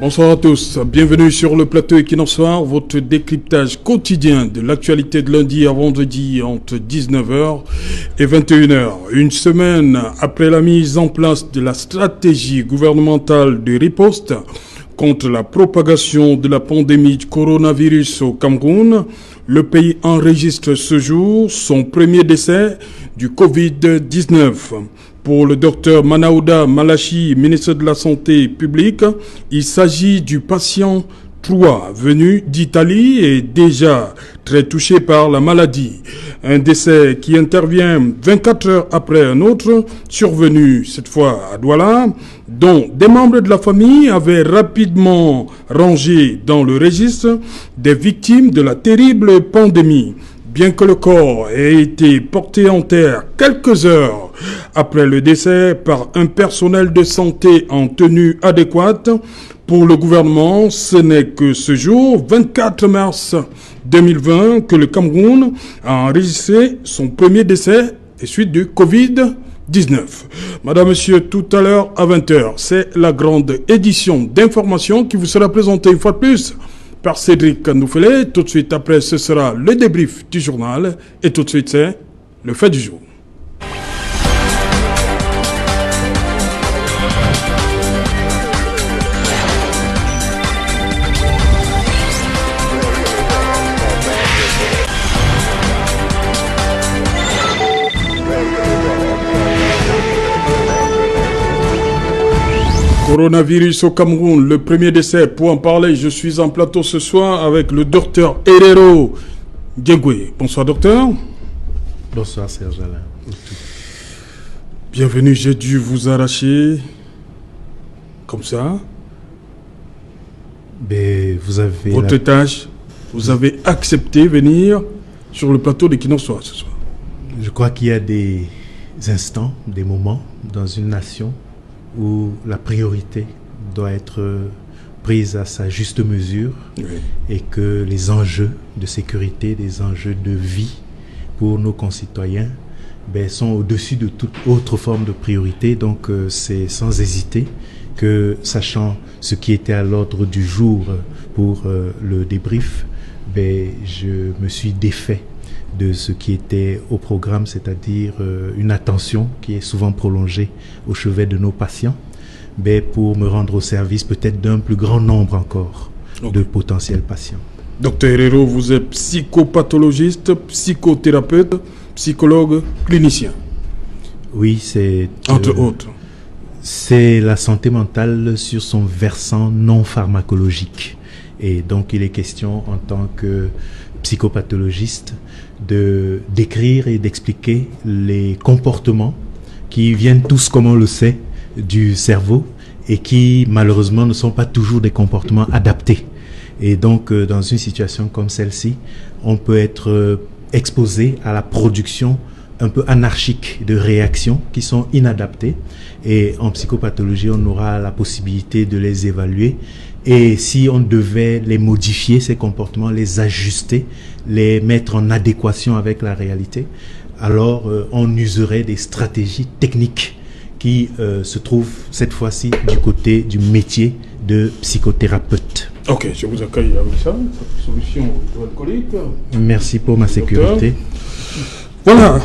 Bonsoir à tous, bienvenue sur le plateau Equinox Soir, votre décryptage quotidien de l'actualité de lundi à vendredi entre 19h et 21h. Une semaine après la mise en place de la stratégie gouvernementale de riposte contre la propagation de la pandémie de coronavirus au Cameroun, le pays enregistre ce jour son premier décès du Covid-19. Pour le docteur Manaouda Malachi, ministre de la Santé publique, il s'agit du patient 3 venu d'Italie et déjà très touché par la maladie. Un décès qui intervient 24 heures après un autre, survenu cette fois à Douala, dont des membres de la famille avaient rapidement rangé dans le registre des victimes de la terrible pandémie. Bien que le corps ait été porté en terre quelques heures après le décès par un personnel de santé en tenue adéquate, pour le gouvernement, ce n'est que ce jour, 24 mars 2020, que le Cameroun a enregistré son premier décès et suite du Covid-19. Madame, Monsieur, tout à l'heure à 20h, c'est la grande édition d'information qui vous sera présentée une fois de plus par Cédric Nouffelé. Tout de suite après, ce sera le débrief du journal. Et tout de suite, c'est le fait du jour. Coronavirus au Cameroun, le premier décès. Pour en parler, je suis en plateau ce soir avec le docteur Herero Diengwe. Bonsoir docteur. Bonsoir Serge Alain. Bienvenue, j'ai dû vous arracher comme ça. Mais vous avez votre tâche, vous avez accepté venir sur le plateau d'Equinox Soir ce soir. Je crois qu'il y a des instants, des moments dans une nation où la priorité doit être prise à sa juste mesure, oui, et que les enjeux de sécurité, des enjeux de vie pour nos concitoyens sont au-dessus de toute autre forme de priorité. Donc c'est sans hésiter que, sachant ce qui était à l'ordre du jour pour le débrief, je me suis défait de ce qui était au programme, c'est-à-dire une attention qui est souvent prolongée au chevet de nos patients, pour me rendre au service peut-être d'un plus grand nombre encore de potentiels patients. Docteur Herero, vous êtes psychopathologiste, psychothérapeute, psychologue, clinicien. Oui, c'est... Entre autres. C'est la santé mentale sur son versant non pharmacologique. Et donc il est question en tant que psychopathologiste de décrire et d'expliquer les comportements qui viennent tous, comme on le sait, du cerveau et qui malheureusement ne sont pas toujours des comportements adaptés. Et donc dans une situation comme celle-ci, on peut être exposé à la production un peu anarchique de réactions qui sont inadaptées, et en psychopathologie on aura la possibilité de les évaluer, et si on devait les modifier, ces comportements, les ajuster, les mettre en adéquation avec la réalité, alors on userait des stratégies techniques qui se trouvent cette fois-ci du côté du métier de psychothérapeute. Ok, je vous accueille avec ça, solution alcoolique. Merci pour ma sécurité. Voilà,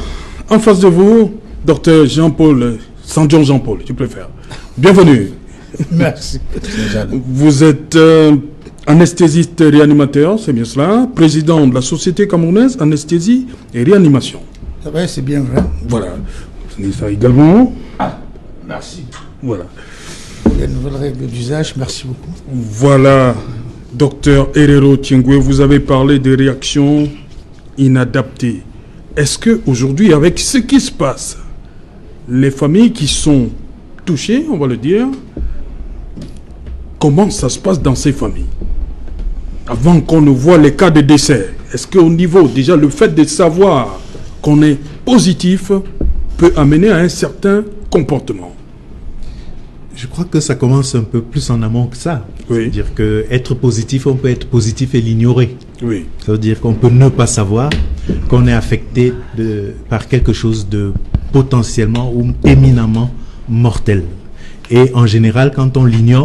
en face de vous, docteur Jean-Paul, Sanjon Jean-Paul, tu préfères. Bienvenue. Merci. Vous êtes anesthésiste réanimateur, c'est bien cela, président de la Société camerounaise Anesthésie et Réanimation. C'est vrai, c'est bien vrai. Voilà, c'est ça également. Ah, merci. Voilà. Les nouvelles règles d'usage, merci beaucoup. Voilà, docteur Herero Diengwe, vous avez parlé des réactions inadaptées. Est-ce qu'aujourd'hui, avec ce qui se passe, les familles qui sont touchées, on va le dire, comment ça se passe dans ces familles? Avant qu'on ne voit les cas de décès, est-ce qu'au niveau, déjà, le fait de savoir qu'on est positif peut amener à un certain comportement? Je crois que ça commence un peu plus en amont que ça. Oui. C'est-à-dire qu'être positif, on peut être positif et l'ignorer. Oui. Ça veut dire qu'on peut ne pas savoir qu'on est affecté par quelque chose de potentiellement ou éminemment mortel. Et en général, quand on l'ignore,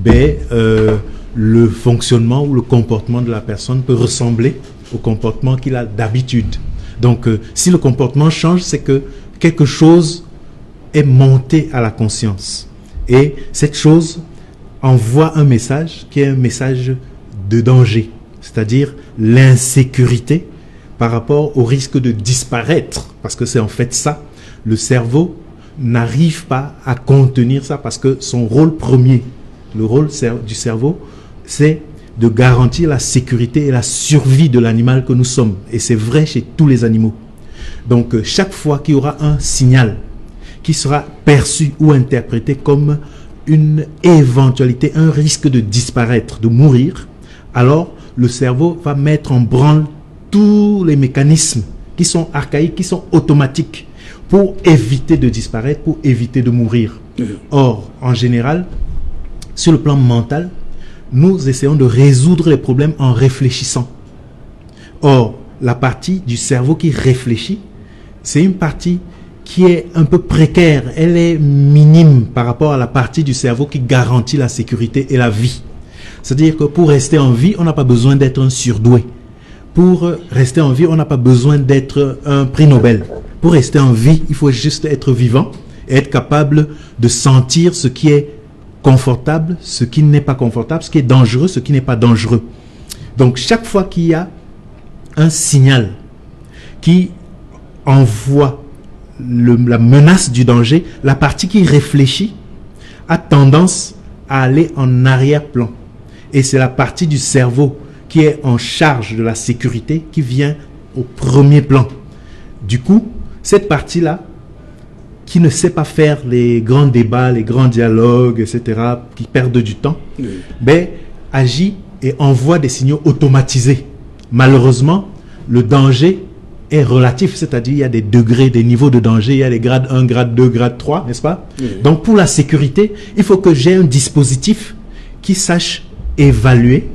le fonctionnement ou le comportement de la personne peut ressembler au comportement qu'il a d'habitude. Donc, si le comportement change, c'est que quelque chose est monté à la conscience. Et cette chose envoie un message qui est un message de danger, c'est-à-dire l'insécurité par rapport au risque de disparaître. Parce que c'est en fait ça. Le cerveau n'arrive pas à contenir ça parce que son rôle premier, le rôle du cerveau, c'est de garantir la sécurité et la survie de l'animal que nous sommes. Et c'est vrai chez tous les animaux. Donc, chaque fois qu'il y aura un signal qui sera perçu ou interprété comme une éventualité, un risque de disparaître, de mourir, alors le cerveau va mettre en branle tous les mécanismes qui sont archaïques, qui sont automatiques, pour éviter de disparaître, pour éviter de mourir. Or, en général, sur le plan mental, nous essayons de résoudre les problèmes en réfléchissant. Or, la partie du cerveau qui réfléchit, c'est une partie qui est un peu précaire. Elle est minime par rapport à la partie du cerveau qui garantit la sécurité et la vie. C'est-à-dire que pour rester en vie, on n'a pas besoin d'être un surdoué. Pour rester en vie, on n'a pas besoin d'être un prix Nobel. Pour rester en vie, il faut juste être vivant et être capable de sentir ce qui est confortable, ce qui n'est pas confortable, ce qui est dangereux, ce qui n'est pas dangereux. Donc, chaque fois qu'il y a un signal qui envoie la menace du danger, la partie qui réfléchit a tendance à aller en arrière-plan. Et c'est la partie du cerveau qui est en charge de la sécurité qui vient au premier plan. Du coup, cette partie-là, qui ne sait pas faire les grands débats, les grands dialogues, etc., qui perdent du temps, agit et envoie des signaux automatisés. Malheureusement, le danger est relatif, c'est-à-dire il y a des degrés, des niveaux de danger, il y a les grades 1, grade 2, grade 3, n'est-ce pas? Donc pour la sécurité, il faut que j'ai un dispositif qui sache évaluer,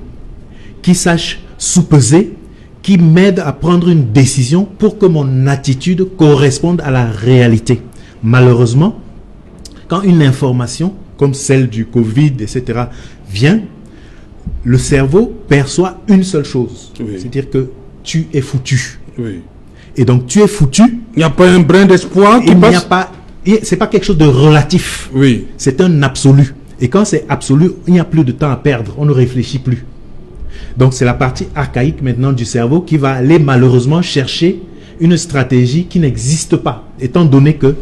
qui sache sous-peser, qui m'aide à prendre une décision pour que mon attitude corresponde à la réalité. Malheureusement, quand une information comme celle du Covid, etc., vient, le cerveau perçoit une seule chose. C'est-à-dire que tu es foutu. Et donc, tu es foutu. Il n'y a pas un brin d'espoir qui passe. C'est pas quelque chose de relatif. C'est un absolu. Et quand c'est absolu, il n'y a plus de temps à perdre. On ne réfléchit plus. Donc, c'est la partie archaïque maintenant du cerveau qui va aller malheureusement chercher une stratégie qui n'existe pas, étant donné que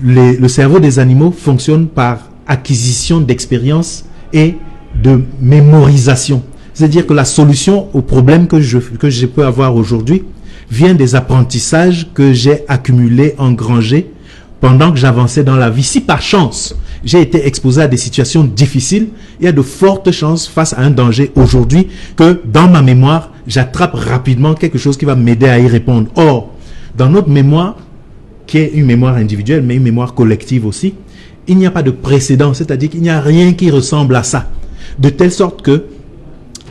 le cerveau des animaux fonctionne par acquisition d'expérience et de mémorisation. C'est-à-dire que la solution au problème que je peux avoir aujourd'hui vient des apprentissages que j'ai accumulés, engrangés pendant que j'avançais dans la vie. Si par chance, j'ai été exposé à des situations difficiles, il y a de fortes chances face à un danger aujourd'hui que dans ma mémoire, j'attrape rapidement quelque chose qui va m'aider à y répondre. Or, dans notre mémoire, qui est une mémoire individuelle, mais une mémoire collective aussi, il n'y a pas de précédent, c'est-à-dire qu'il n'y a rien qui ressemble à ça. De telle sorte que,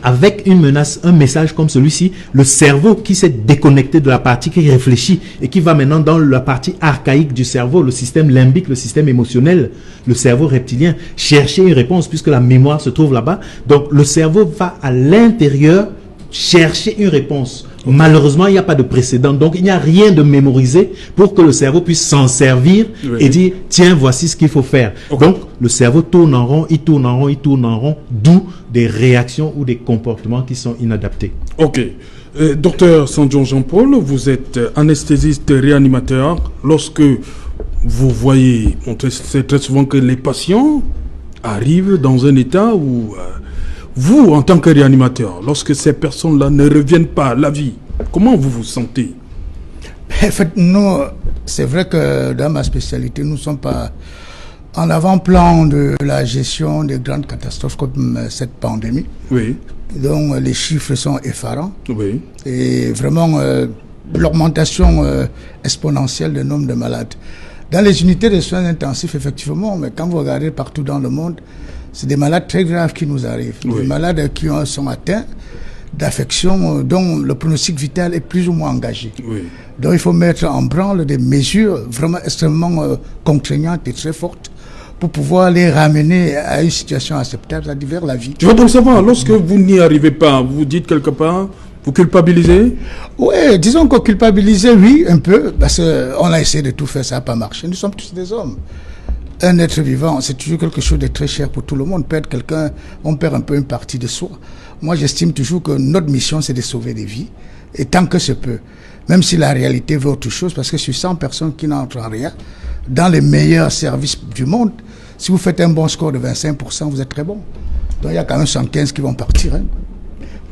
avec une menace, un message comme celui-ci, le cerveau qui s'est déconnecté de la partie qui réfléchit et qui va maintenant dans la partie archaïque du cerveau, le système limbique, le système émotionnel, le cerveau reptilien, chercher une réponse puisque la mémoire se trouve là-bas. Donc le cerveau va à l'intérieur chercher une réponse. Malheureusement, il n'y a pas de précédent. Donc, il n'y a rien de mémorisé pour que le cerveau puisse s'en servir et dire, tiens, voici ce qu'il faut faire. Donc, le cerveau tourne en rond, il tourne en rond, il tourne en rond, d'où des réactions ou des comportements qui sont inadaptés. Ok. Docteur Sandjon Jean-Paul, vous êtes anesthésiste réanimateur. Lorsque vous voyez, c'est très souvent que les patients arrivent dans un état où... vous, en tant que réanimateur, lorsque ces personnes-là ne reviennent pas à la vie, comment vous vous sentez? En fait, nous, c'est vrai que dans ma spécialité, nous ne sommes pas en avant-plan de la gestion des grandes catastrophes comme cette pandémie. Donc, les chiffres sont effarants. Et vraiment, l'augmentation exponentielle du nombre de malades. Dans les unités de soins intensifs, effectivement, mais quand vous regardez partout dans le monde, c'est des malades très graves qui nous arrivent. Des malades qui sont atteints d'affections dont le pronostic vital est plus ou moins engagé. Donc il faut mettre en branle des mesures vraiment extrêmement contraignantes et très fortes pour pouvoir les ramener à une situation acceptable, c'est-à-dire vers la vie. Je veux donc savoir, lorsque vous n'y arrivez pas, vous dites quelque part, vous culpabilisez? Oui, disons qu'on culpabilisait, oui, un peu, parce qu'on a essayé de tout faire, ça n'a pas marché. Nous sommes tous des hommes. Un être vivant, c'est toujours quelque chose de très cher pour tout le monde. Perdre quelqu'un, on perd un peu une partie de soi. Moi, j'estime toujours que notre mission, c'est de sauver des vies, et tant que se peut. Même si la réalité veut autre chose, parce que sur 100 personnes qui n'entrent en rien, dans les meilleurs services du monde, si vous faites un bon score de 25%, vous êtes très bon. Donc il y a quand même 115 qui vont partir. Hein.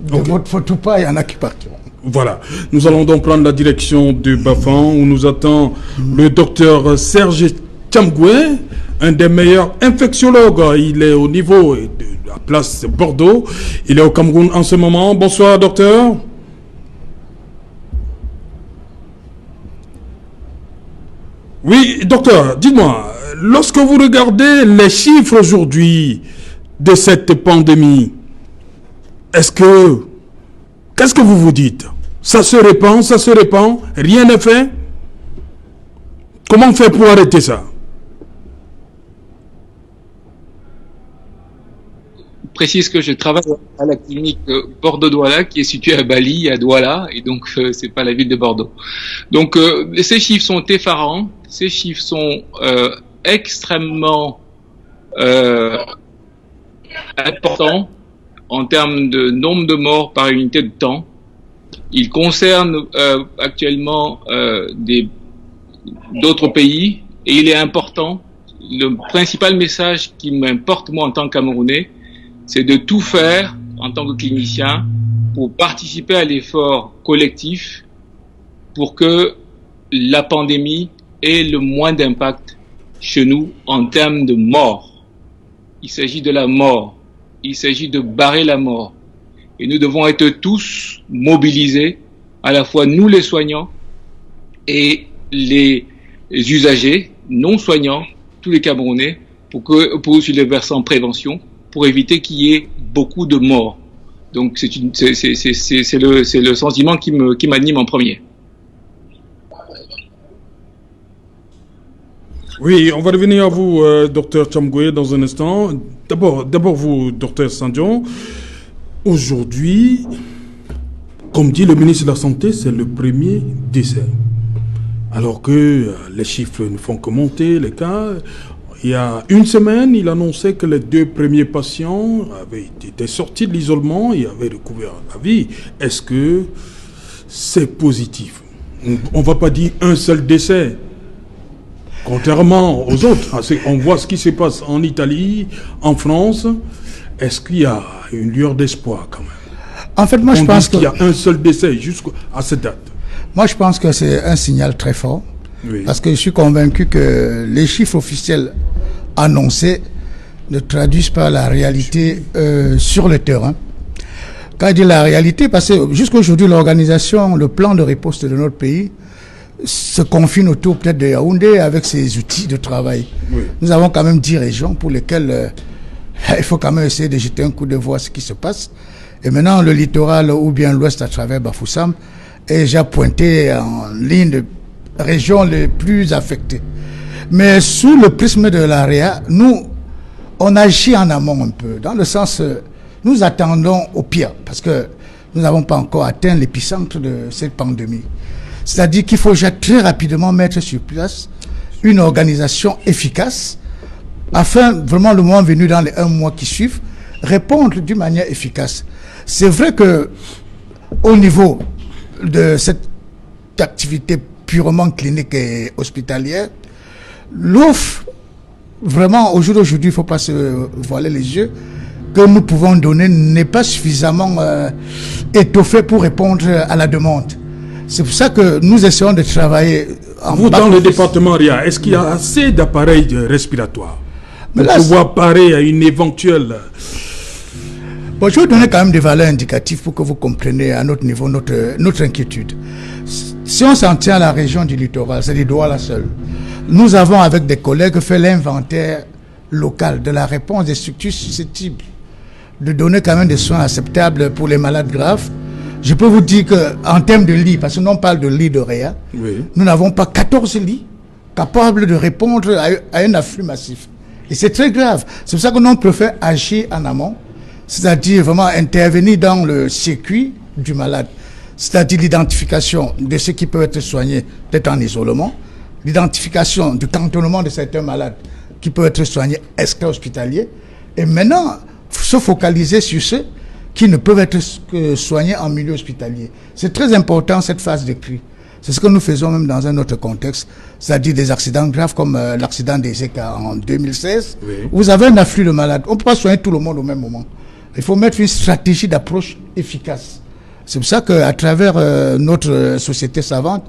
De votre faute ou pas, il y en a qui partiront. Voilà. Nous allons donc prendre la direction de Bafan, où nous attend le docteur Serge Tchamgoué, un des meilleurs infectiologues. Il est au niveau de la place Bordeaux. Il est au Cameroun en ce moment. Bonsoir, docteur. Oui, docteur, dites-moi, lorsque vous regardez les chiffres aujourd'hui de cette pandémie, qu'est-ce que vous vous dites? Ça se répand, rien n'est fait? Comment faire pour arrêter ça? Je précise que je travaille à la clinique Bordeaux-Douala qui est située à Bali, à Douala, et donc c'est pas la ville de Bordeaux. Donc ces chiffres sont effarants, ces chiffres sont extrêmement importants en termes de nombre de morts par unité de temps. Ils concernent actuellement d'autres pays, et il est important, le principal message qui m'importe moi en tant que Camerounais, c'est de tout faire en tant que clinicien pour participer à l'effort collectif pour que la pandémie ait le moins d'impact chez nous en termes de mort. Il s'agit de la mort. Il s'agit de barrer la mort. Et nous devons être tous mobilisés, à la fois nous les soignants et les usagers non soignants, tous les Camerounais, pour sur les versants prévention, pour éviter qu'il y ait beaucoup de morts. Donc c'est le sentiment qui m'anime en premier. Oui, on va revenir à vous, docteur Tchamgoué, dans un instant. D'abord vous, docteur Sandion. Aujourd'hui, comme dit le ministre de la Santé, c'est le premier décès. Alors que les chiffres ne font que monter, les cas. Il y a une semaine, il annonçait que les 2 premiers patients étaient sortis de l'isolement et avaient recouvert la vie. Est-ce que c'est positif? On ne va pas dire un seul décès. Contrairement aux autres, on voit ce qui se passe en Italie, en France. Est-ce qu'il y a une lueur d'espoir quand même? En fait, moi je pense qu'il y a un seul décès jusqu'à cette date. Moi je pense que c'est un signal très fort. Oui. Parce que je suis convaincu que les chiffres officiels annoncés ne traduisent pas la réalité sur le terrain. Quand je dis la réalité, parce que jusqu'à aujourd'hui, l'organisation, le plan de riposte de notre pays se confine autour peut-être de Yaoundé avec ses outils de travail. Oui. Nous avons quand même 10 régions pour lesquelles il faut quand même essayer de jeter un coup de voir ce qui se passe. Et maintenant, le littoral ou bien l'ouest à travers Bafoussam est déjà pointé en ligne de régions les plus affectées. Mais sous le prisme de l'AREA, nous, on agit en amont un peu, dans le sens, nous attendons au pire, parce que nous n'avons pas encore atteint l'épicentre de cette pandémie. C'est-à-dire qu'il faut très rapidement mettre sur place une organisation efficace, afin, vraiment, le moment venu dans les 1 mois qui suivent, répondre d'une manière efficace. C'est vrai que, au niveau de cette activité purement clinique et hospitalière, l'offre, vraiment, au jour d'aujourd'hui, il ne faut pas se voiler les yeux, que nous pouvons donner n'est pas suffisamment étoffée pour répondre à la demande. C'est pour ça que nous essayons de travailler Vous, dans le département RIA, est-ce qu'il y a assez d'appareils respiratoires pour pouvoir parer à une éventuelle... Bon, je vais vous donner quand même des valeurs indicatives pour que vous compreniez à notre niveau notre inquiétude. Si on s'en tient à la région du littoral, c'est des Douala seul. Nous avons, avec des collègues, fait l'inventaire local de la réponse des structures susceptibles de donner quand même des soins acceptables pour les malades graves. Je peux vous dire qu'en termes de lits, parce que nous on parle de lits de réa, oui, nous n'avons pas 14 lits capables de répondre à un afflux massif. Et c'est très grave. C'est pour ça que nous, on préfère agir en amont, c'est-à-dire vraiment intervenir dans le circuit du malade, c'est-à-dire l'identification de ceux qui peuvent être soignés, peut-être en isolement, l'identification du cantonnement de certains malades qui peuvent être soignés extra-hospitaliers, et maintenant, se focaliser sur ceux qui ne peuvent être soignés en milieu hospitalier. C'est très important, cette phase de cri. C'est ce que nous faisons même dans un autre contexte, c'est-à-dire des accidents graves comme l'accident des ECA en 2016. Oui. Vous avez un afflux de malades. On ne peut pas soigner tout le monde au même moment. Il faut mettre une stratégie d'approche efficace. C'est pour ça qu'à travers notre société savante,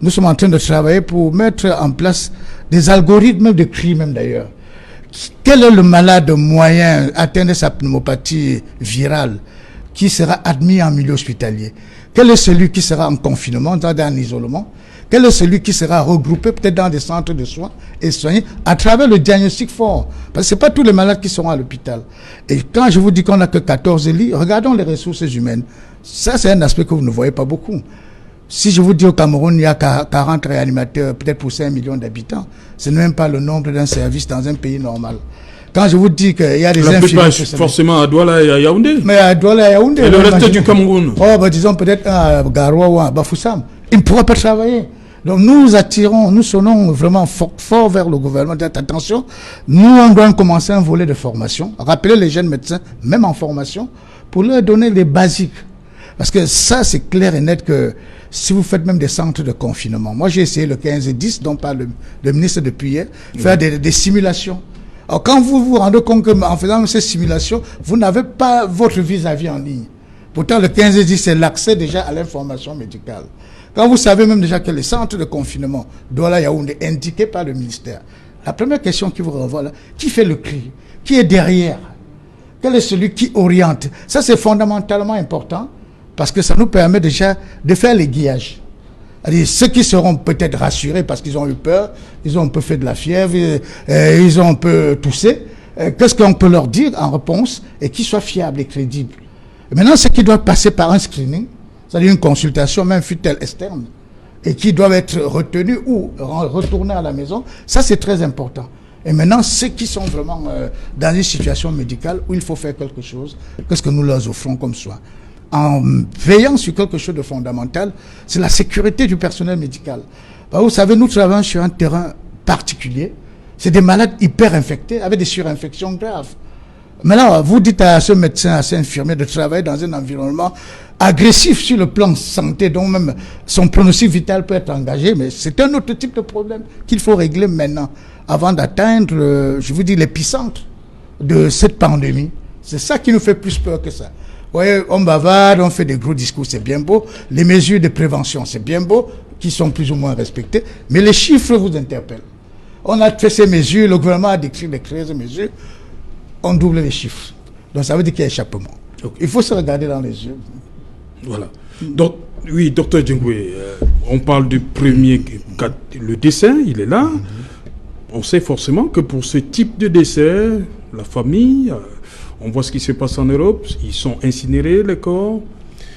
nous sommes en train de travailler pour mettre en place des algorithmes de cri même d'ailleurs. Quel est le malade moyen atteint de sa pneumopathie virale qui sera admis en milieu hospitalier? Quel est celui qui sera en confinement, en isolement? Quel est celui qui sera regroupé peut-être dans des centres de soins et soigné à travers le diagnostic fort? Parce que ce n'est pas tous les malades qui seront à l'hôpital. Et quand je vous dis qu'on n'a que 14 lits, regardons les ressources humaines. Ça, c'est un aspect que vous ne voyez pas beaucoup. Si je vous dis au Cameroun, il y a 40 réanimateurs, peut-être pour 5 millions d'habitants, ce n'est même pas le nombre d'un service dans un pays normal. Quand je vous dis qu'il y a des infirmiers... forcément à Douala et à Yaoundé. Mais à Douala et à Yaoundé... Et le reste du Cameroun? Disons peut-être à Garoua ou à Bafoussam. Ils ne pourront pas travailler. Donc nous attirons, nous sonnons vraiment fort vers le gouvernement. Attention, nous on doit commencer un volet de formation. Rappeler les jeunes médecins, même en formation, pour leur donner les basiques. Parce que ça, c'est clair et net que si vous faites même des centres de confinement. Moi, j'ai essayé le 15-10, dont parle le ministre depuis hier, faire des simulations. Alors, quand vous vous rendez compte qu'en faisant ces simulations, vous n'avez pas votre vis-à-vis en ligne. Pourtant, le 15-10, c'est l'accès déjà à l'information médicale. Quand vous savez même déjà que les centres de confinement Douala Yaoundé indiqués par le ministère, la première question qui vous renvoie là, qui fait le cri? Qui est derrière? Quel est celui qui oriente? Ça, c'est fondamentalement important parce que ça nous permet déjà de faire les guillages. C'est-à-dire, ceux qui seront peut-être rassurés parce qu'ils ont eu peur, ils ont un peu fait de la fièvre, ils ont un peu toussé, qu'est-ce qu'on peut leur dire en réponse et qui soit fiable et crédible? Et maintenant, ceux qui doivent passer par un screening, c'est-à-dire une consultation, même fut-elle externe, et qui doivent être retenus ou retournés à la maison, ça c'est très important. Et maintenant, ceux qui sont vraiment dans une situation médicale où il faut faire quelque chose, qu'est-ce que nous leur offrons comme soin? En veillant sur quelque chose de fondamental, c'est la sécurité du personnel médical. Vous savez, nous travaillons sur un terrain particulier. C'est des malades hyper infectés avec des surinfections graves. Maintenant, vous dites à ce médecin, à cet infirmier de travailler dans un environnement agressif sur le plan santé, dont même son pronostic vital peut être engagé, mais c'est un autre type de problème qu'il faut régler maintenant, avant d'atteindre, je vous dis, l'épicentre de cette pandémie. C'est ça qui nous fait plus peur que ça. Vous voyez, on bavarde, on fait des gros discours, c'est bien beau. Les mesures de prévention, c'est bien beau, qui sont plus ou moins respectées, mais les chiffres vous interpellent. On a fait ces mesures, le gouvernement a décrit les 13 mesures, on double les chiffres. Donc ça veut dire qu'il y a échappement. Okay. Il faut se regarder dans les yeux. Voilà. Donc, oui, docteur Djengoué, on parle du premier cas, le décès, il est là. On sait forcément que pour ce type de décès, la famille, on voit ce qui se passe en Europe, ils sont incinérés, les corps.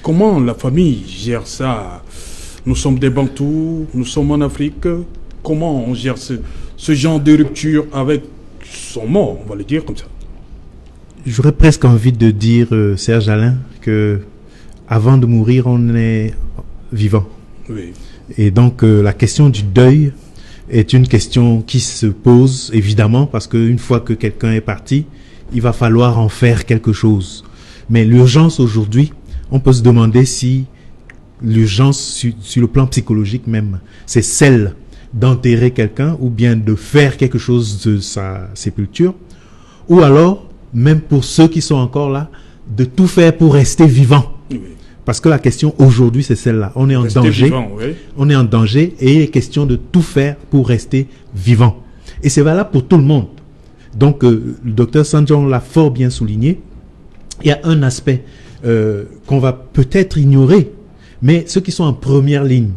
Comment la famille gère ça? Nous sommes des Bantous, nous sommes en Afrique. Comment on gère ce genre de rupture avec son mort, on va le dire comme ça? J'aurais presque envie de dire, Serge Alain, que avant de mourir, on est vivant. Oui. Et donc, la question du deuil est une question qui se pose, évidemment, parce qu'une fois que quelqu'un est parti, il va falloir en faire quelque chose. Mais l'urgence aujourd'hui, on peut se demander si l'urgence sur le plan psychologique même, c'est celle d'enterrer quelqu'un ou bien de faire quelque chose de sa sépulture, ou alors, même pour ceux qui sont encore là, de tout faire pour rester vivant. Oui. Parce que la question aujourd'hui, c'est celle-là. On est en danger. Vivant, oui. On est en danger et il est question de tout faire pour rester vivant. Et c'est valable pour tout le monde. Donc, le docteur Sanjon l'a fort bien souligné. Il y a un aspect qu'on va peut-être ignorer, mais ceux qui sont en première ligne,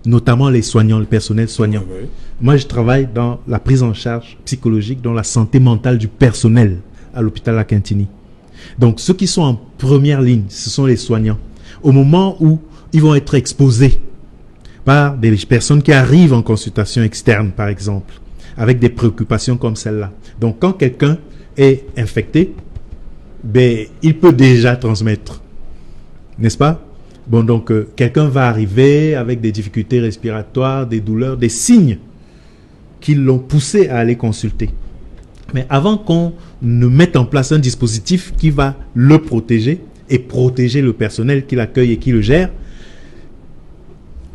notamment les soignants, le personnel soignant. Oui. Moi, je travaille dans la prise en charge psychologique, dans la santé mentale du personnel à l'hôpital La Quintini. Donc, ceux qui sont en première ligne, ce sont les soignants. Au moment où ils vont être exposés par des personnes qui arrivent en consultation externe, par exemple, avec des préoccupations comme celle-là. Donc, quand quelqu'un est infecté, il peut déjà transmettre, n'est-ce pas? Bon, donc, quelqu'un va arriver avec des difficultés respiratoires, des douleurs, des signes qui l'ont poussé à aller consulter. Mais avant qu'on ne mette en place un dispositif qui va le protéger et protéger le personnel qui l'accueille et qui le gère,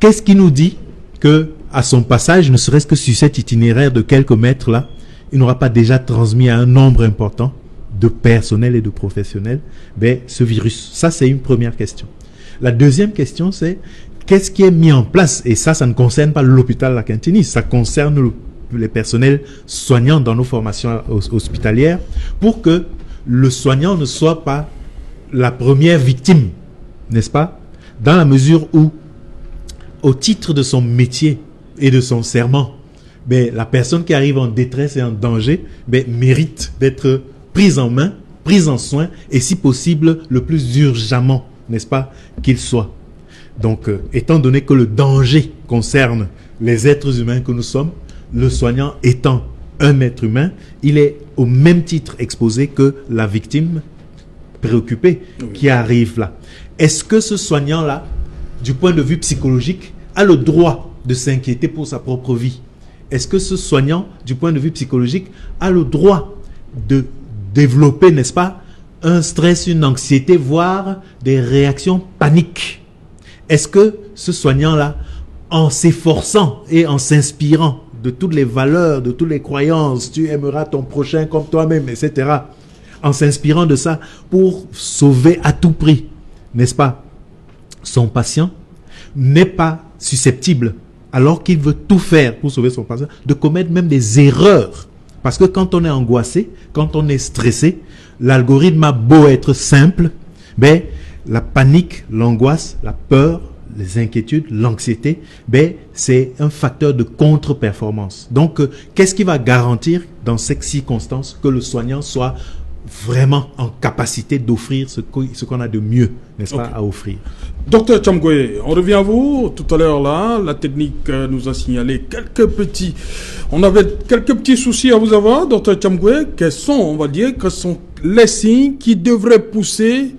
qu'est-ce qui nous dit que à son passage, ne serait-ce que sur cet itinéraire de quelques mètres là, il n'aura pas déjà transmis à un nombre important de personnel et de professionnels ce virus? Ça, c'est une première question. La deuxième question, c'est qu'est-ce qui est mis en place? Et ça ne concerne pas l'hôpital La Quintinie, ça concerne les personnels soignants dans nos formations hospitalières, pour que le soignant ne soit pas la première victime, n'est-ce pas? Dans la mesure où, au titre de son métier et de son serment, la personne qui arrive en détresse et en danger mérite d'être prise en main, prise en soin, et si possible, le plus urgemment, n'est-ce pas, qu'il soit. Donc, étant donné que le danger concerne les êtres humains que nous sommes, le soignant étant un être humain, il est au même titre exposé que la victime préoccupée qui arrive là. Est-ce que ce soignant-là, du point de vue psychologique, a le droit de s'inquiéter pour sa propre vie? Est-ce que ce soignant, du point de vue psychologique, a le droit de développer, n'est-ce pas, un stress, une anxiété, voire des réactions paniques? Est-ce que ce soignant-là, en s'efforçant et en s'inspirant de toutes les valeurs, de toutes les croyances, tu aimeras ton prochain comme toi-même, etc., en s'inspirant de ça pour sauver à tout prix, n'est-ce pas, son patient, n'est pas susceptible, alors qu'il veut tout faire pour sauver son patient, de commettre même des erreurs. Parce que quand on est angoissé, quand on est stressé, l'algorithme a beau être simple, la panique, l'angoisse, la peur, les inquiétudes, l'anxiété, c'est un facteur de contre-performance. Donc, qu'est-ce qui va garantir dans ces circonstances que le soignant soit vraiment en capacité d'offrir ce qu'on a de mieux, n'est-ce pas, à offrir? Docteur Chamgwe, on revient à vous. Tout à l'heure, là, la technique nous a signalé on avait quelques petits soucis à vous avoir, docteur Chamgwe. Quels sont les signes qui devraient pousser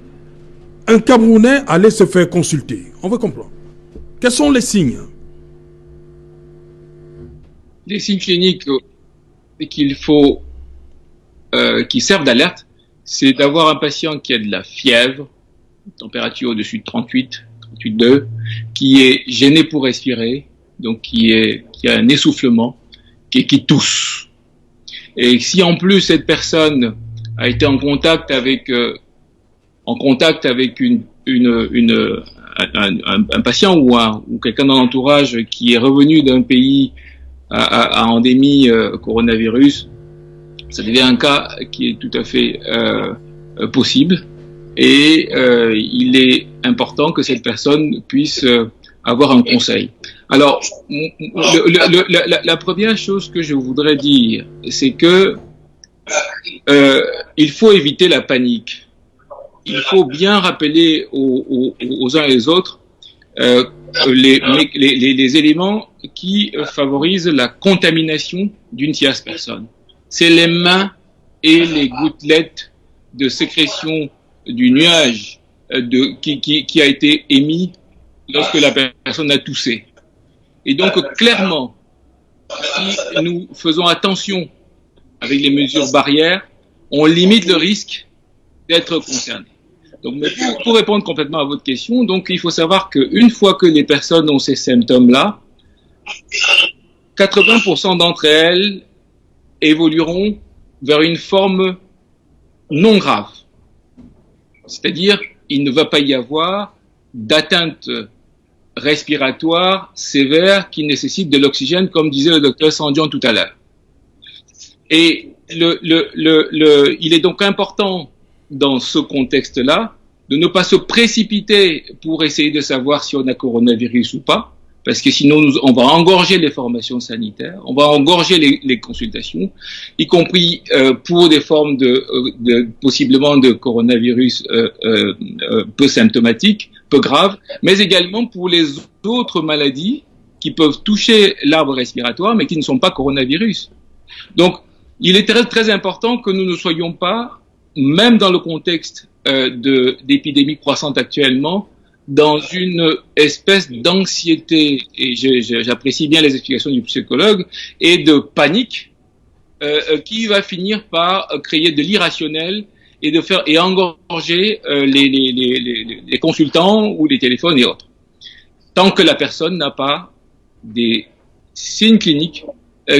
un Camerounais à aller se faire consulter? On veut comprendre. Quels sont les signes? Les signes cliniques qui servent d'alerte, c'est d'avoir un patient qui a de la fièvre, température au-dessus de 38,2, qui est gêné pour respirer, donc qui a un essoufflement, qui tousse. Et si en plus cette personne a été en contact avec un patient ou quelqu'un dans l'entourage qui est revenu d'un pays à endémie coronavirus, ça devient un cas qui est tout à fait possible, et il est important que cette personne puisse avoir un conseil. Alors, la première chose que je voudrais dire, c'est que il faut éviter la panique. Il faut bien rappeler aux uns et aux autres les éléments qui favorisent la contamination d'une tierce personne. C'est les mains et les gouttelettes de sécrétion du nuage qui a été émis lorsque la personne a toussé. Et donc, clairement, si nous faisons attention avec les mesures barrières, on limite le risque d'être concerné. Donc, mais pour répondre complètement à votre question, donc il faut savoir qu'une fois que les personnes ont ces symptômes-là, 80% d'entre elles évolueront vers une forme non grave. C'est-à-dire, il ne va pas y avoir d'atteinte respiratoire sévère qui nécessite de l'oxygène, comme disait le docteur Sandian tout à l'heure. Et il est donc important, dans ce contexte-là, de ne pas se précipiter pour essayer de savoir si on a coronavirus ou pas, parce que sinon on va engorger les formations sanitaires, on va engorger les consultations, y compris pour des formes possiblement de coronavirus peu symptomatiques, peu graves, mais également pour les autres maladies qui peuvent toucher l'arbre respiratoire, mais qui ne sont pas coronavirus. Donc, il est très, très important que nous ne soyons pas, même dans le contexte d'épidémie croissante actuellement, dans une espèce d'anxiété, et j'apprécie bien les explications du psychologue, et de panique qui va finir par créer de l'irrationnel et engorger les consultants ou les téléphones et autres. Tant que la personne n'a pas des signes cliniques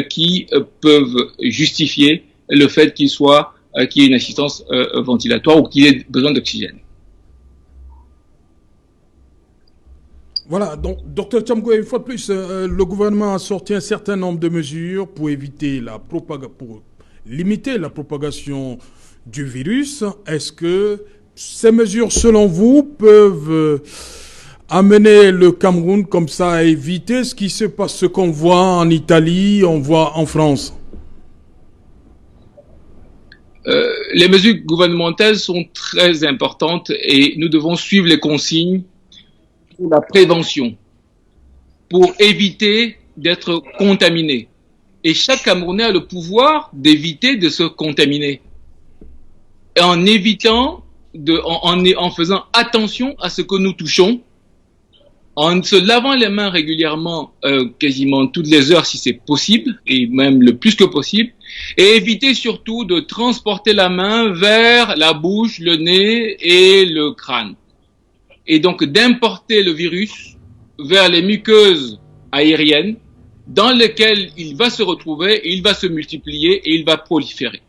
qui peuvent justifier le fait qu'il y ait une assistance ventilatoire ou qu'il ait besoin d'oxygène. Voilà, donc, Dr Thiamgoué, une fois de plus, le gouvernement a sorti un certain nombre de mesures pour limiter la propagation du virus. Est-ce que ces mesures, selon vous, peuvent amener le Cameroun comme ça à éviter ce qui se passe, ce qu'on voit en Italie, on voit en France? Les mesures gouvernementales sont très importantes et nous devons suivre les consignes pour la prévention, pour éviter d'être contaminé. Et chaque Camerounais a le pouvoir d'éviter de se contaminer. Et en faisant attention à ce que nous touchons, en se lavant les mains régulièrement, quasiment toutes les heures si c'est possible, et même le plus que possible, et éviter surtout de transporter la main vers la bouche, le nez et le crâne. Et donc d'importer le virus vers les muqueuses aériennes dans lesquelles il va se retrouver, et il va se multiplier et il va proliférer.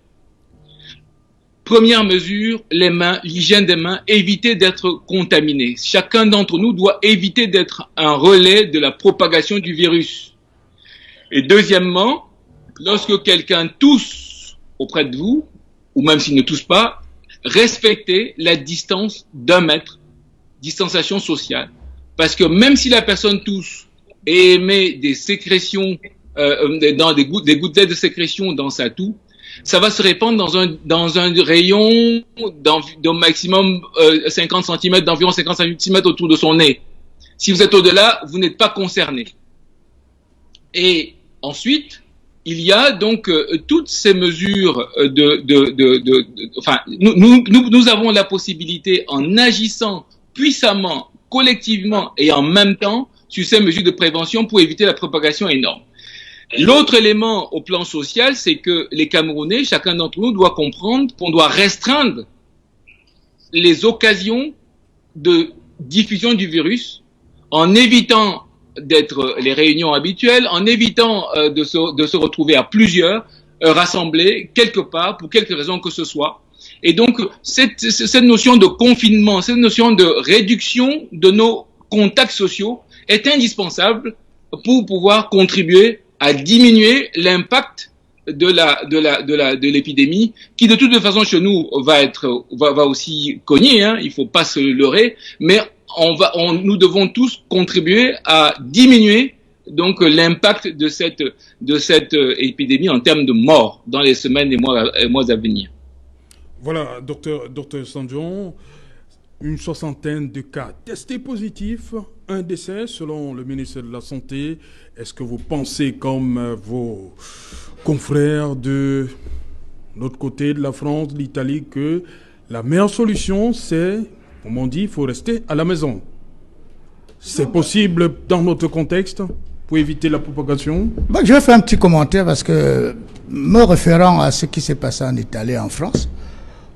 Première mesure, les mains, l'hygiène des mains, éviter d'être contaminé. Chacun d'entre nous doit éviter d'être un relais de la propagation du virus. Et deuxièmement, lorsque quelqu'un tousse auprès de vous, ou même s'il ne tousse pas, respectez la distance d'1 mètre, distanciation sociale. Parce que même si la personne tousse et émet des sécrétions, des gouttelettes de sécrétion dans sa toux, ça va se répandre dans un rayon d'au maximum 50 cm, d'environ 50 cm autour de son nez. Si vous êtes au-delà, vous n'êtes pas concerné. Et ensuite, il y a donc toutes ces mesures nous avons la possibilité, en agissant puissamment, collectivement et en même temps, sur ces mesures de prévention pour éviter la propagation énorme. L'autre élément au plan social, c'est que les Camerounais, chacun d'entre nous doit comprendre qu'on doit restreindre les occasions de diffusion du virus en évitant d'être les réunions habituelles, en évitant de se retrouver à plusieurs, rassemblés quelque part, pour quelque raison que ce soit. Et donc, cette notion de confinement, cette notion de réduction de nos contacts sociaux est indispensable pour pouvoir contribuer à diminuer l'impact de l'épidémie, qui de toute façon chez nous va aussi cogner, hein, il faut pas se leurrer, mais nous devons tous contribuer à diminuer donc l'impact de cette épidémie en termes de morts dans les semaines et mois à venir. Voilà, docteur Sanjon, une 60aine de cas testés positifs, un décès selon le ministre de la Santé. Est-ce que vous pensez comme vos confrères de l'autre côté de la France, de l'Italie, que la meilleure solution, c'est, comme on dit, il faut rester à la maison? C'est possible dans notre contexte pour éviter la propagation? Je vais faire un petit commentaire parce que, me référant à ce qui s'est passé en Italie et en France,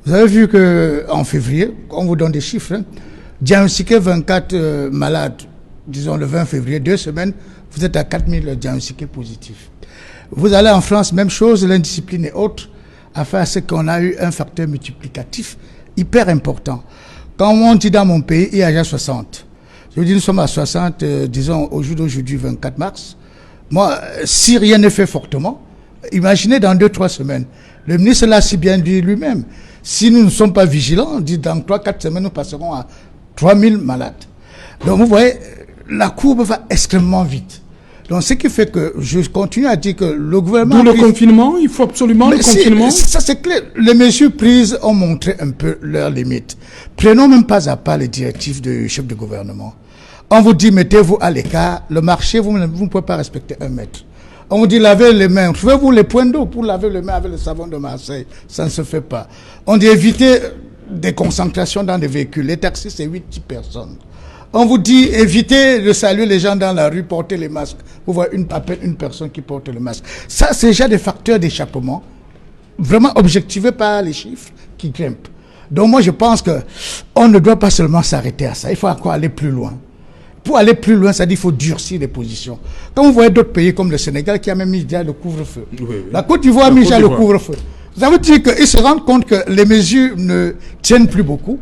vous avez vu qu'en février, on vous donne des chiffres, hein, diagnostiqué 24 malades, disons le 20 février, 2 semaines, vous êtes à 4000 diagnostiqués positifs. Vous allez en France, même chose, l'indiscipline et autres, a fait à ce qu'on a eu un facteur multiplicatif hyper important. Quand on dit dans mon pays, il y a déjà 60. Je veux dire, nous sommes à 60, disons, au jour d'aujourd'hui, 24 mars. Moi, si rien n'est fait fortement, imaginez dans 2-3 semaines. Le ministre l'a si bien dit lui-même. Si nous ne sommes pas vigilants, on dit dans 3-4 semaines, nous passerons à 3000 malades. Donc vous voyez, la courbe va extrêmement vite. Donc ce qui fait que je continue à dire que le gouvernement... D'où le confinement, il faut absolument le confinement. Ça c'est clair. Les mesures prises ont montré un peu leurs limites. Prenons même pas à part les directives du chef de gouvernement. On vous dit, mettez-vous à l'écart. Le marché, vous ne pouvez pas respecter 1 mètre. On dit laver les mains. Trouvez-vous les points d'eau pour laver les mains avec le savon de Marseille? Ça ne se fait pas. On dit éviter des concentrations dans des véhicules. Les taxis, c'est 8 personnes. On vous dit éviter de saluer les gens dans la rue, porter les masques. Vous voyez à peine une personne qui porte le masque. Ça, c'est déjà des facteurs d'échappement, vraiment objectivés par les chiffres qui grimpent. Donc moi, je pense qu'on ne doit pas seulement s'arrêter à ça. Il faut encore aller plus loin. Pour aller plus loin, ça dit qu'il faut durcir les positions. Quand vous voyez d'autres pays comme le Sénégal qui a même mis déjà le couvre-feu. Oui. La Côte d'Ivoire a mis déjà le couvre-feu. Ça veut dire qu'ils se rendent compte que les mesures ne tiennent plus beaucoup.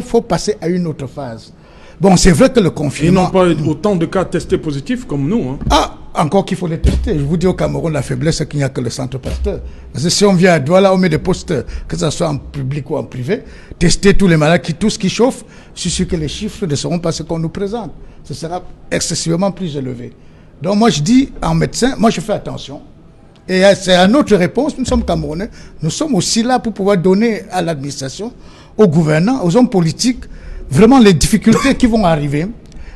Faut passer à une autre phase. Bon, c'est vrai que le confinement... Ils n'ont pas autant de cas testés positifs comme nous. Hein. Ah, encore qu'il faut les tester. Je vous dis au Cameroun, la faiblesse, c'est qu'il n'y a que le centre Pasteur. Parce que si on vient à Douala, on met des postes, que ce soit en public ou en privé, tester tous les malades, tout ce qui chauffe, je suis sûr que les chiffres ne seront pas ce qu'on nous présente. Ce sera excessivement plus élevé. Donc moi, je dis, en médecin, moi, je fais attention. Et c'est à notre réponse, nous sommes Camerounais, nous sommes aussi là pour pouvoir donner à l'administration, aux gouvernants, aux hommes politiques, vraiment les difficultés qui vont arriver,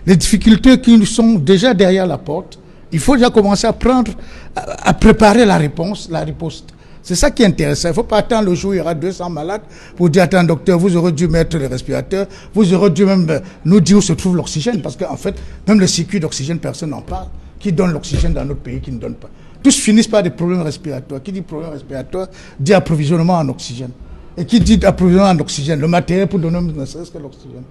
les difficultés qui sont déjà derrière la porte. Il faut déjà commencer à préparer la réponse, la riposte. C'est ça qui est intéressant. Il ne faut pas attendre le jour où il y aura 200 malades pour dire, attends, docteur, vous aurez dû mettre les respirateurs, vous aurez dû même nous dire où se trouve l'oxygène, parce qu'en fait, même le circuit d'oxygène, personne n'en parle. Qui donne l'oxygène dans notre pays, qui ne donne pas. Tous finissent par des problèmes respiratoires. Qui dit problème respiratoire, dit approvisionnement en oxygène. Et qui dit approvisionnement en oxygène, le matériel pour donner ne serait-ce que l'oxygène.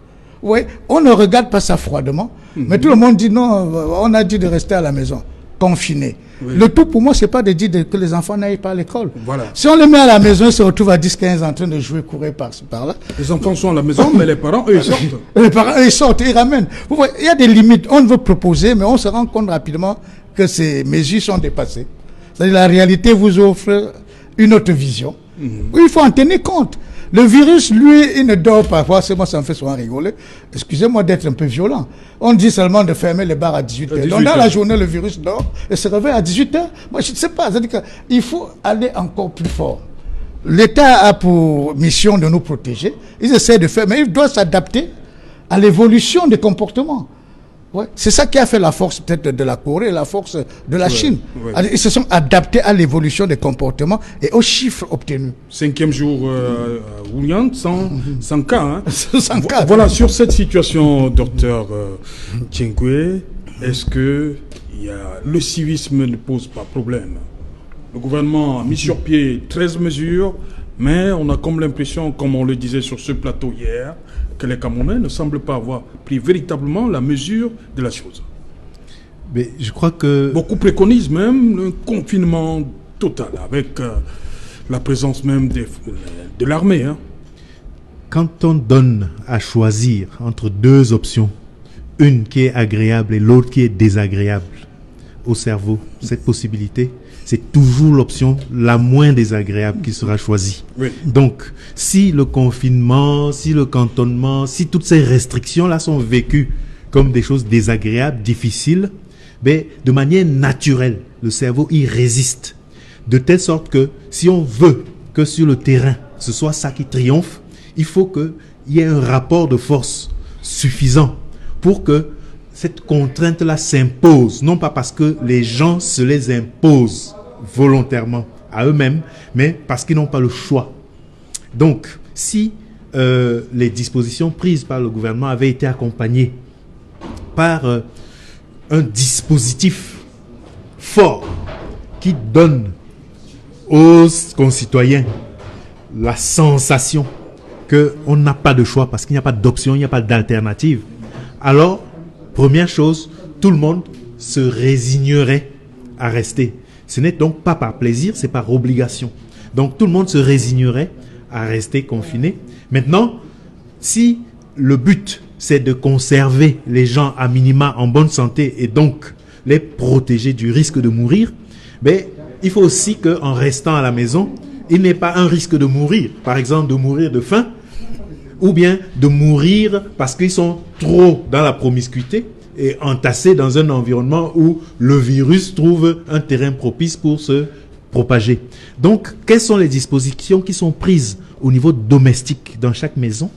Oui, on ne regarde pas ça froidement, mais tout le monde dit non, on a dit de rester à la maison, confiné. Oui. Le tout pour moi, c'est pas de dire que les enfants n'aillent pas à l'école. Voilà. Si on les met à la maison, ils se retrouvent à 10-15 en train de jouer, courir par-ci, par-là. Les enfants sont à la maison, mais les parents, eux, ils sortent. Les parents, eux, ils sortent, ils ramènent. Vous voyez, il y a des limites. On veut proposer, mais on se rend compte rapidement que ces mesures sont dépassées. C'est-à-dire la réalité vous offre une autre vision. Oui, il faut en tenir compte. Le virus, lui, il ne dort pas. Moi, ça me fait souvent rigoler. Excusez-moi d'être un peu violent. On dit seulement de fermer les bars à 18h. Donc, dans la journée, le virus dort et se réveille à 18h. Moi, je ne sais pas. C'est-à-dire qu'il faut aller encore plus fort. L'État a pour mission de nous protéger. Ils essaient de faire, mais ils doivent s'adapter à l'évolution des comportements. Ouais. C'est ça qui a fait la force peut-être de la Corée, la force de la Chine. Ouais. Ils se sont adaptés à l'évolution des comportements et aux chiffres obtenus. 5e jour Wuhan, sans cas. Hein. Sans cas. Voilà, sur cette situation, docteur Tiengue, est-ce que le civisme ne pose pas problème? Le gouvernement a mis sur pied 13 mesures, mais on a comme l'impression, comme on le disait sur ce plateau hier, que les Camerounais ne semblent pas avoir pris véritablement la mesure de la chose. Mais je crois que... Beaucoup préconisent même le confinement total, avec la présence même de l'armée. Hein. Quand on donne à choisir entre deux options, une qui est agréable et l'autre qui est désagréable au cerveau, cette possibilité, c'est toujours l'option la moins désagréable qui sera choisie. Oui. Donc, si le confinement, si le cantonnement, si toutes ces restrictions-là sont vécues comme des choses désagréables, difficiles, ben, de manière naturelle, le cerveau y résiste. De telle sorte que si on veut que sur le terrain, ce soit ça qui triomphe, il faut qu'il y ait un rapport de force suffisant pour que cette contrainte-là s'impose, non pas parce que les gens se les imposent volontairement à eux-mêmes, mais parce qu'ils n'ont pas le choix. Donc, si les dispositions prises par le gouvernement avaient été accompagnées par un dispositif fort qui donne aux concitoyens la sensation qu'on n'a pas de choix parce qu'il n'y a pas d'option, il n'y a pas d'alternative, alors, première chose, tout le monde se résignerait à rester. Ce n'est donc pas par plaisir, c'est par obligation. Donc tout le monde se résignerait à rester confiné. Maintenant, si le but, c'est de conserver les gens à minima en bonne santé et donc les protéger du risque de mourir, ben, il faut aussi qu'en restant à la maison, il n'ait pas un risque de mourir. Par exemple, de mourir de faim, ou bien de mourir parce qu'ils sont trop dans la promiscuité et entassés dans un environnement où le virus trouve un terrain propice pour se propager. Donc, quelles sont les dispositions qui sont prises au niveau domestique dans chaque maison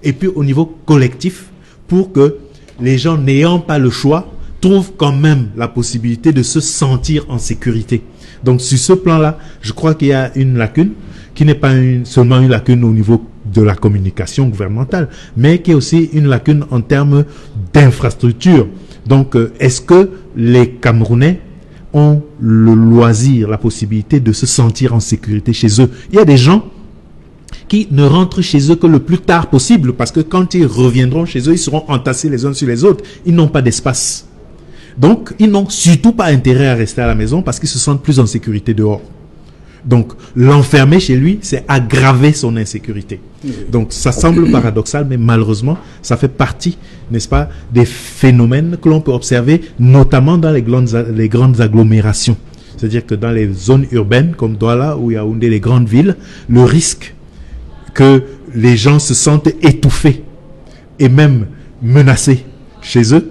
et puis au niveau collectif pour que les gens n'ayant pas le choix trouvent quand même la possibilité de se sentir en sécurité. Donc sur ce plan-là, je crois qu'il y a une lacune qui n'est pas seulement une lacune au niveau de la communication gouvernementale, mais qui est aussi une lacune en termes d'infrastructure. Donc, est-ce que les Camerounais ont le loisir, la possibilité de se sentir en sécurité chez eux? Il y a des gens qui ne rentrent chez eux que le plus tard possible, parce que quand ils reviendront chez eux, ils seront entassés les uns sur les autres. Ils n'ont pas d'espace. Donc, ils n'ont surtout pas intérêt à rester à la maison parce qu'ils se sentent plus en sécurité dehors. Donc, l'enfermer chez lui, c'est aggraver son insécurité. Donc, ça semble paradoxal, mais malheureusement, ça fait partie, n'est-ce pas, des phénomènes que l'on peut observer, notamment dans les grandes agglomérations. C'est-à-dire que dans les zones urbaines, comme Douala ou Yaoundé, les grandes villes, le risque que les gens se sentent étouffés et même menacés chez eux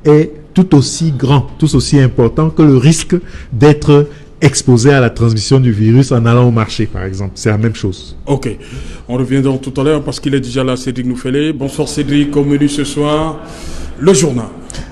est tout aussi grand, tout aussi important que le risque d'être exposé à la transmission du virus en allant au marché, par exemple. C'est la même chose. Ok. On reviendra tout à l'heure parce qu'il est déjà là, Cédric Noufélé. Bonsoir Cédric, au menu ce soir, le journal.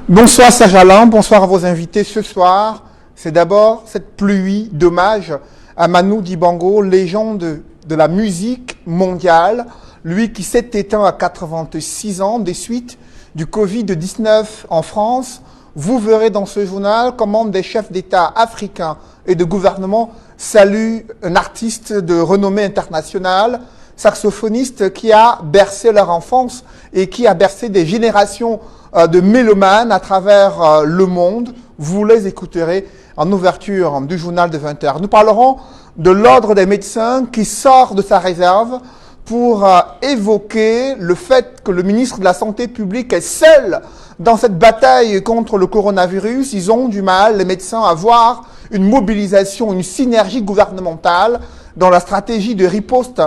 Bonsoir Serge Alain, bonsoir à vos invités ce soir. C'est d'abord cette pluie d'hommage à Manu Dibango, légende de la musique mondiale, lui qui s'est éteint à 86 ans des suites du Covid-19 en France. Vous verrez dans ce journal comment des chefs d'État africains et de gouvernement saluent un artiste de renommée internationale, saxophoniste qui a bercé leur enfance et qui a bercé des générations de mélomanes à travers le monde. Vous les écouterez en ouverture du journal de 20h. Nous parlerons de l'ordre des médecins qui sort de sa réserve pour évoquer le fait que le ministre de la Santé publique est seul dans cette bataille contre le coronavirus. Ils ont du mal, les médecins, à voir une mobilisation, une synergie gouvernementale dans la stratégie de riposte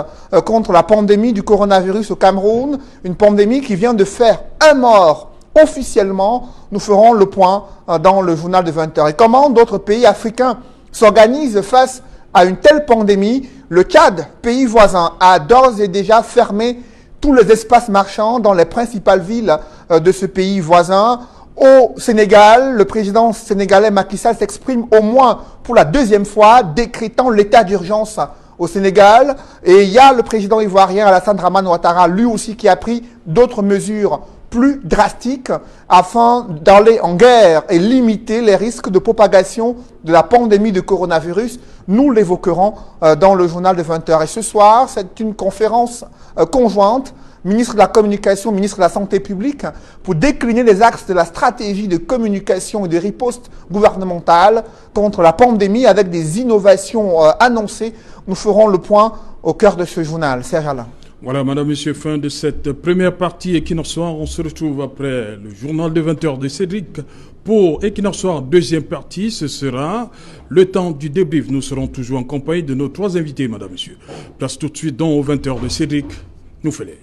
contre la pandémie du coronavirus au Cameroun, une pandémie qui vient de faire un mort officiellement. Nous ferons le point dans le journal de 20h. Et comment d'autres pays africains s'organisent face à une telle pandémie? Le Tchad, pays voisin, a d'ores et déjà fermé tous les espaces marchands dans les principales villes de ce pays voisin. Au Sénégal, le président sénégalais Macky Sall s'exprime au moins pour la deuxième fois, décrétant l'état d'urgence au Sénégal. Et il y a le président ivoirien Alassane Dramane Ouattara, lui aussi, qui a pris d'autres mesures plus drastiques afin d'aller en guerre et limiter les risques de propagation de la pandémie de coronavirus. Nous l'évoquerons dans le journal de 20h. Et ce soir, c'est une conférence conjointe, ministre de la Communication, ministre de la Santé publique, pour décliner les axes de la stratégie de communication et de riposte gouvernementale contre la pandémie avec des innovations annoncées. Nous ferons le point au cœur de ce journal. Serge Alain. Voilà, madame, monsieur, fin de cette première partie Equinox Soir. On se retrouve après le journal de 20h de Cédric. Pour Equinox Soir, deuxième partie, ce sera le temps du débrief. Nous serons toujours en compagnie de nos trois invités, madame, monsieur. Place tout de suite donc aux 20h de Cédric Noufélé.